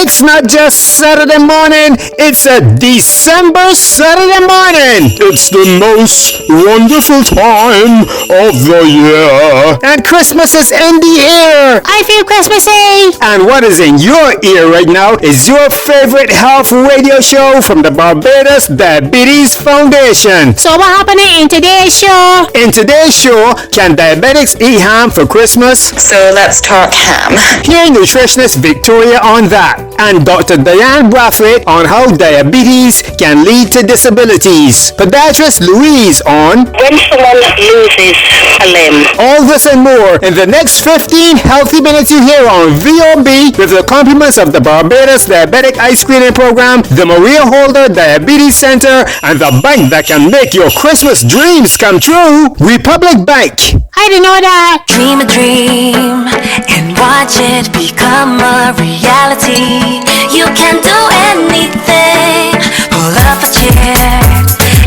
It's not just Saturday morning, it's a December Saturday morning. It's the most wonderful time of the year. And Christmas is in the air. I feel Christmassy. And what is in your ear right now is your favorite health radio show from the Barbados Diabetes Foundation. So what happening in today's show? In today's show, can diabetics eat ham for Christmas? So let's talk ham. Hear nutritionist Victoria on that, and Dr. Diane Brathwaite on how diabetes can lead to disabilities. Podiatrist Louise on when someone loses a limb. all this and more in the next 15 healthy minutes you hear on VOB with the compliments of the Barbados Diabetic Eye Screening Program, the Maria Holder Diabetes Center, and the bank that can make your Christmas dreams come true, Republic Bank. I didn't know that. Dream a dream and watch it become a reality. You can do anything. Pull up a chair,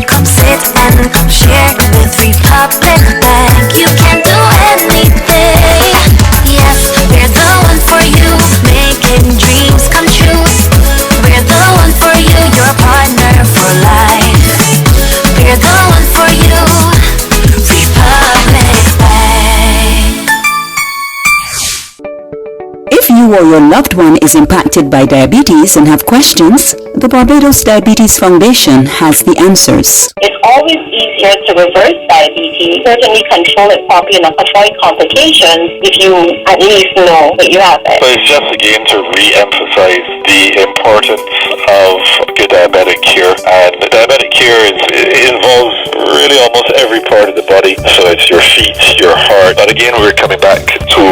come sit and come share with Republic Bank. You can do anything. Yes, we're the one for you, making dreams come true. We're the one for you, your partner for life. We're the one for you, Republic Bank. If you or your loved one is impacted by diabetes and have questions, the Barbados Diabetes Foundation has the answers. It's always easier to reverse diabetes, certainly control it properly and avoid complications if you at least know that you have it. So it's just again to re-emphasize the importance of good diabetic care, and diabetic care it involves really almost every part of the body. So it's your feet, your heart, but again we're coming back to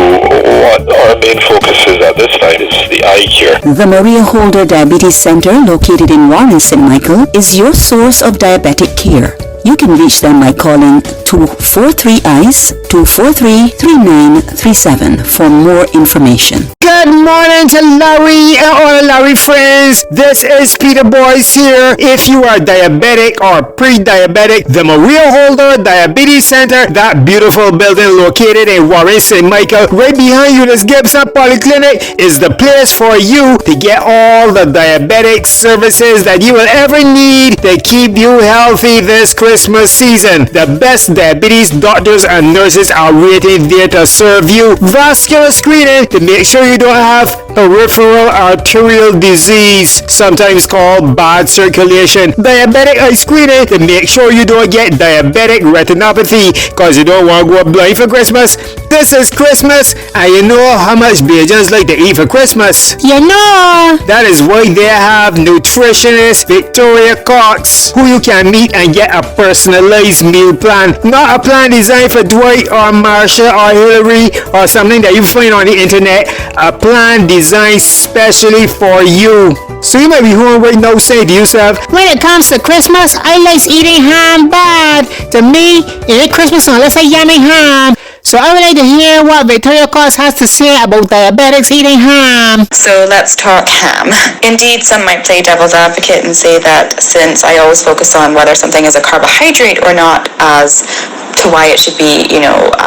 what our main focus is at this time is the eye care. The Maria Holder Diabetes Center, located in Warren, St. Michael, is your source of diabetic care. You can reach them by calling 243-EYES 243-3937 for more information. Good morning to Larry and all Larry friends. This is Peter Boyce here. If you are diabetic or pre-diabetic, the Maria Holder Diabetes Center, that beautiful building located in Warren, St. Michael, right behind you, this Gibson Polyclinic, is the place for you to get all the diabetic services that you will ever need to keep you healthy this Christmas season. The best diabetes doctors and nurses are waiting there to serve you. Vascular screening to make sure you don't have peripheral arterial disease, sometimes called bad circulation. Diabetic eye screening to make sure you don't get diabetic retinopathy, because you don't want to go blind for Christmas. This is Christmas, and you know how much Bajans like to eat for Christmas. You know. That is why they have nutritionist Victoria Cox, who you can meet and get a personalized meal plan. Not a plan designed for Dwight or Marsha or Hillary or something that you find on the internet. A plan designed specially for you. So you might be home right now saying to yourself, When it comes to Christmas, I like eating ham bad. To me, it ain't Christmas unless I yummy ham. So I would like to hear what Victoria Cox has to say about diabetics eating ham. So let's talk ham. Indeed, some might play devil's advocate and say that since I always focus on whether something is a carbohydrate or not as to why it should be,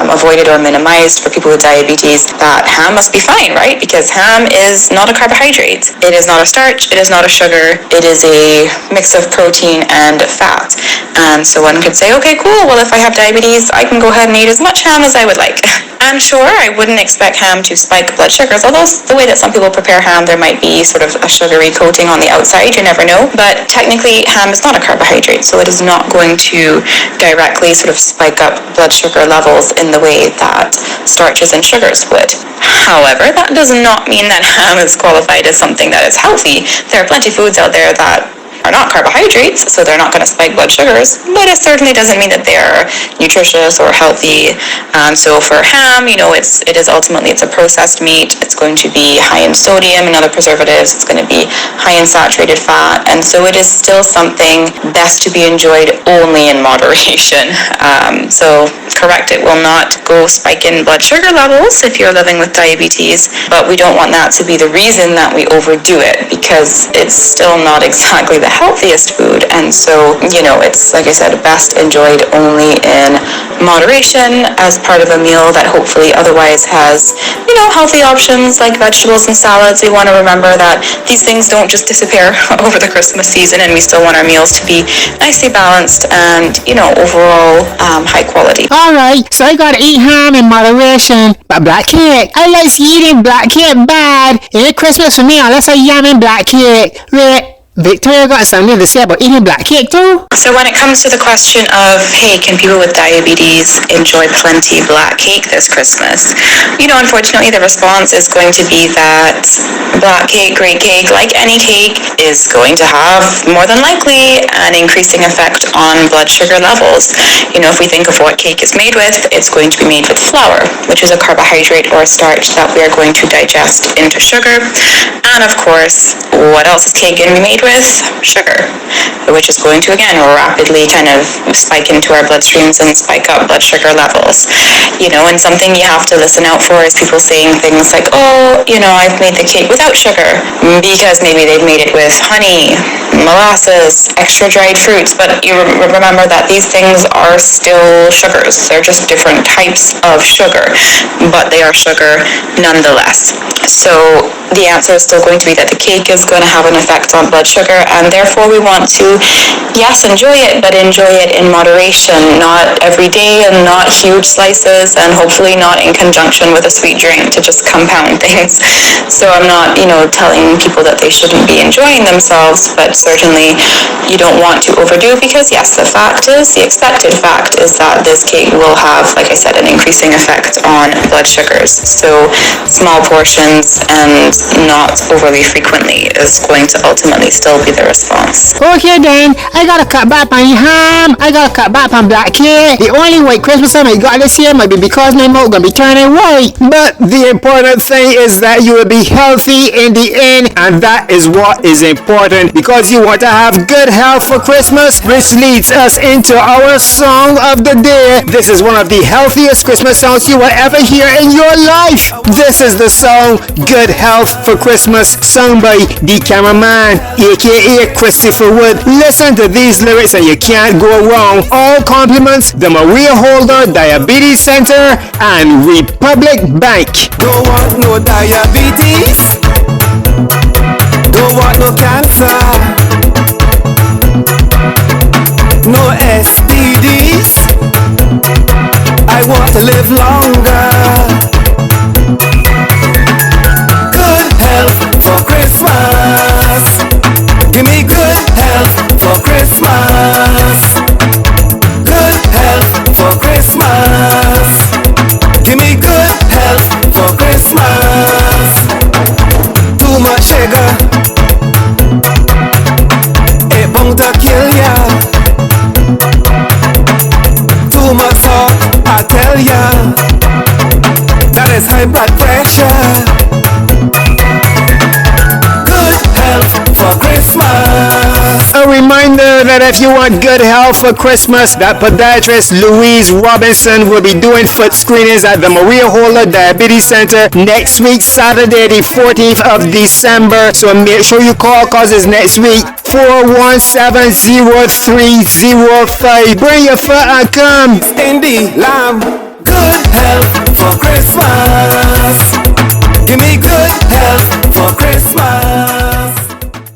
avoided or minimized for people with diabetes, that ham must be fine, right? Because ham is not a carbohydrate. It is not a starch. It is not a sugar. It is a mix of protein and fat. And so one could say, okay, cool. Well, if I have diabetes, I can go ahead and eat as much ham as I would like. And sure, I wouldn't expect ham to spike blood sugars, although the way that some people prepare ham, there might be sort of a sugary coating on the outside. You never know. But technically, ham is not a carbohydrate, so it is not going to directly sort of spike up blood sugar levels in the way that starches and sugars would. However, that does not mean that ham is qualified as something that is healthy. There are plenty of foods out there that are not carbohydrates, so they're not going to spike blood sugars, but it certainly doesn't mean that they're nutritious or healthy. So for ham, it is ultimately a processed meat. It's going to be high in sodium and other preservatives. It's going to be high in saturated fat, and so it is still something best to be enjoyed only in moderation. So correct, it will not go spike in blood sugar levels if you're living with diabetes, but we don't want that to be the reason that we overdo it, because because it's still not exactly the healthiest food. And so, it's, like I said, best enjoyed only in moderation as part of a meal that hopefully otherwise has, healthy options like vegetables and salads. We want to remember that these things don't just disappear over the Christmas season, and we still want our meals to be nicely balanced and, overall high quality. Alright, so I gotta eat ham in moderation, but black cake. I like eating black cake bad. It ain't Christmas for me unless I yamming black cake. Wait, Victoria got something to say about eating black cake too? So when it comes to the question of, hey, can people with diabetes enjoy plenty black cake this Christmas? Unfortunately, the response is going to be that black cake, great cake, like any cake, is going to have more than likely an increasing effect on blood sugar levels. If we think of what cake is made with, it's going to be made with flour, which is a carbohydrate or a starch that we are going to digest into sugar. And of course, what else is cake going to be made with? Sugar, which is going to, again, rapidly kind of spike into our bloodstreams and spike up blood sugar levels. And something you have to listen out for is people saying things like, oh, I've made the cake without sugar, because maybe they've made it with honey, molasses, extra dried fruits, but you remember that these things are still sugars. They're just different types of sugar, but they are sugar nonetheless. So the answer is still going to be that the cake is going to have an effect on blood sugar, and therefore we want to, yes, enjoy it, but enjoy it in moderation, not every day and not huge slices, and hopefully not in conjunction with a sweet drink to just compound things. So I'm not, telling people that they shouldn't be enjoying themselves, but certainly you don't want to overdo, because yes, the expected fact is that this cake will have, like I said, an increasing effect on blood sugars. So small portions and not overly frequently is going to ultimately still be the response. Okay then, I gotta cut back on ham, I gotta cut back on black cake. The only white Christmas time I got this year might be because my mouth gonna be turning white. But the important thing is that you will be healthy in the end, and that is what is important, because you want to have good health for Christmas, which leads us into our song of the day. This is one of the healthiest Christmas songs you will ever hear in your life. This is the song Good Health for Christmas, sung by the cameraman, aka Christopher Wood. Listen to these lyrics and you can't go wrong. All compliments the Maria Holder Diabetes Center and Republic Bank. Don't want no diabetes, don't want no cancer, no STDs. I want to live longer. Good health for Christmas. Give me good health for Christmas. Good health for Christmas. Give me good health for Christmas. Too much sugar, it bound to kill ya. Too much salt, I tell ya, that is high blood pressure. Good health for Christmas. A reminder that if you want good health for Christmas, that podiatrist Louise Robinson will be doing foot screenings at the Maria Holder Diabetes Center next week, Saturday the 14th of December. So make sure you call, cause it's next week, 417-0305. Bring your foot and come. In the lamb, good health for Christmas. Give me good health for Christmas.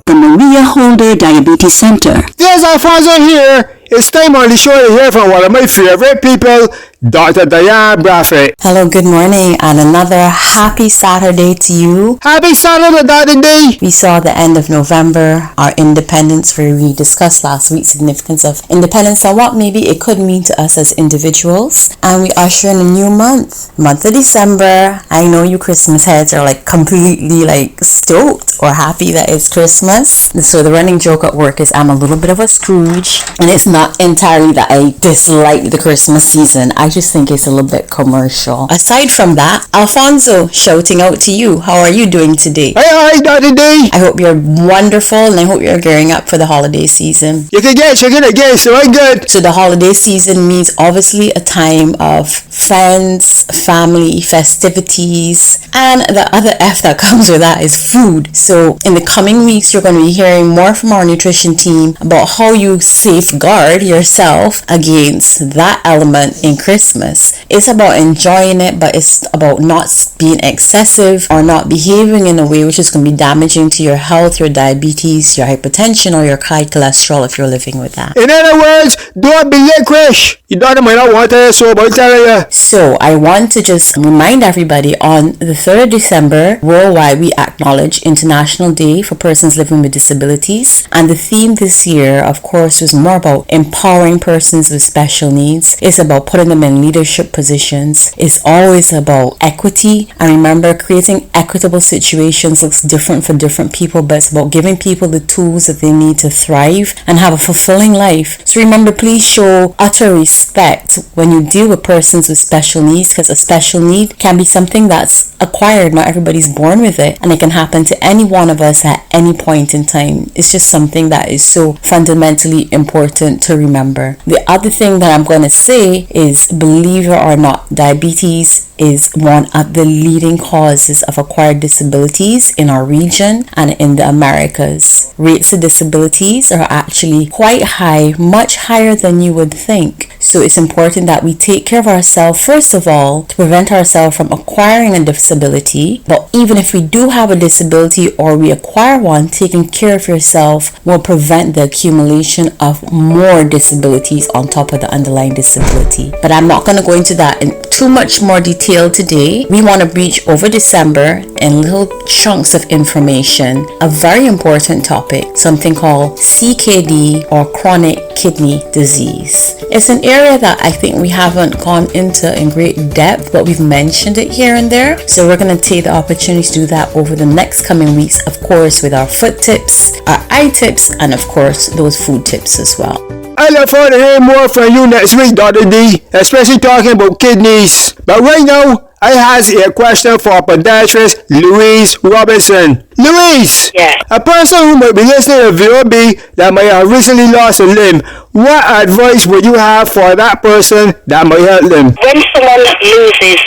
The Maria Holder Diabetes Center. There's Alfonso here. It's time on the show to hear from one of my favorite people, Dr. Diane Bradford. Hello, good morning, and another happy Saturday to you. Happy Saturday, Dr. D. We saw the end of November, our independence, where we discussed last week significance of independence and what maybe it could mean to us as individuals. And we usher in a new month of December. I know you Christmas heads are completely stoked or happy that it's Christmas. So the running joke at work is I'm a little bit of a Scrooge, and it's not entirely that I dislike the Christmas season. I just think it's a little bit commercial. Aside from that, Alfonso, shouting out to you. How are you doing today? Hi, Dr. D. I hope you're wonderful, and I hope you're gearing up for the holiday season. You can guess, so I'm good. So the holiday season means obviously a time of friends, family, festivities, and the other F that comes with that is food. So in the coming weeks, you're going to be hearing more from our nutrition team about how you safeguard yourself against that element in Christmas. It's about enjoying it, but it's about not being excessive or not behaving in a way which is going to be damaging to your health, your diabetes, your hypertension, or your high cholesterol if you're living with that. In other words, don't be licorice. Your daughter might not want to, so about telling you. So I want to just remind everybody, on the 3rd of December, worldwide we acknowledge International Day for Persons Living with Disabilities. And the theme this year, of course, was more about empowering persons with special needs. It's about putting them in leadership positions. It's always about equity. And remember, creating equitable situations looks different for different people, but it's about giving people the tools that they need to thrive and have a fulfilling life. So remember, please show utter respect when you deal with persons with special needs, because a special need can be something that's acquired. Not everybody's born with it, and it can happen to any one of us at any point in time. It's just something that is so fundamentally important to remember. The other thing that I'm going to say is, believe it or not, diabetes is one of the leading causes of acquired disabilities in our region and in the Americas. Rates of disabilities are actually quite high, much higher than you would think. So it's important that we take care of ourselves, first of all, to prevent ourselves from acquiring a disability. But even if we do have a disability or we acquire one, taking care of yourself will prevent the accumulation of more disabilities on top of the underlying disability. But I'm not going to go into that in too much more detail today. We want to breach over December in little chunks of information a very important topic, something called CKD, or chronic kidney disease. It's an area that I think we haven't gone into in great depth, but we've mentioned it here and there. So we're going to take the opportunity to do that over the next coming weeks, of course, with our foot tips, our eye tips, and of course those food tips as well. I look forward to hearing more from you next week, Dr. D, especially talking about kidneys. But right now, I have a question for podiatrist Louise Robinson. Louise! Yes. A person who might be listening to VOB that might have recently lost a limb, what advice would you have for that person that might help them? When someone loses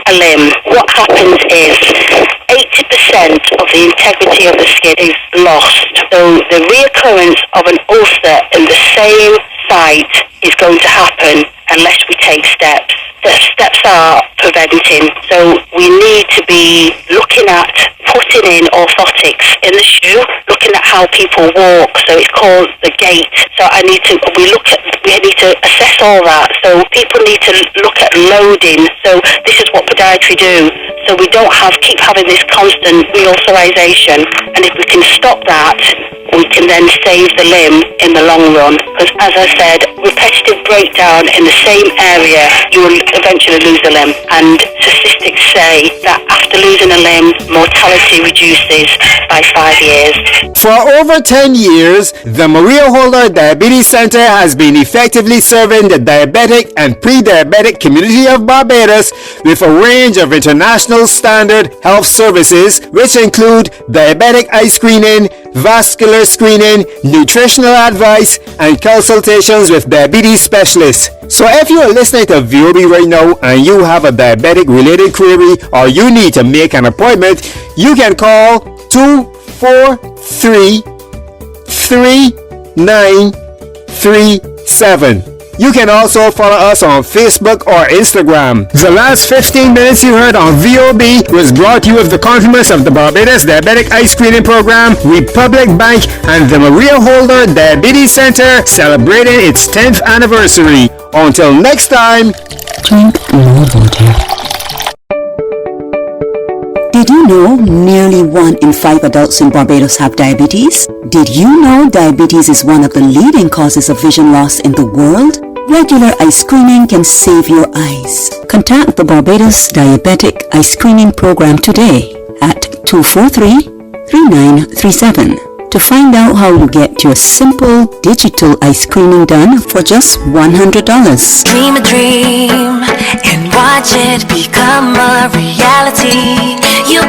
a limb, what happens is 80% of the integrity of the skin is lost. So the reoccurrence of an ulcer in the same site is going to happen unless we take steps. The steps are preventing. So we need to be looking at putting in orthotics in the shoe, looking at how people walk. So it's called the gait. So we need to assess all that. So people need to look at loading. So this is what podiatry do. So we don't keep having this constant reauthorization. And if we can stop that, we can then save the limb in the long run. Because as I said, repetitive breakdown in the same area, you will eventually lose a limb. And statistics say that after losing a limb, mortality reduces by 5 years. For over 10 years, the Maria Holder Diabetes Center has been effectively serving the diabetic and pre-diabetic community of Barbados with a range of international standard health services, which include diabetic eye screening, vascular screening, nutritional advice, and consultations with diabetes specialists. So if you are listening to VOB right now and you have a diabetic related query or you need to make an appointment, you can call 243-3937. You can also follow us on Facebook or Instagram. The last 15 minutes you heard on VOB was brought to you with the compliments of the Barbados Diabetic Eye Screening Program, Republic Bank, and the Maria Holder Diabetes Center celebrating its 10th anniversary. Until next time, drink more water. Did you know nearly 1 in 5 adults in Barbados have diabetes? Did you know diabetes is one of the leading causes of vision loss in the world? Regular eye screening can save your eyes. Contact the Barbados Diabetic Eye Screening Program today at 243-3937. to find out how you get your simple digital ice creaming done for just $100. Dream a dream and watch it become a reality. You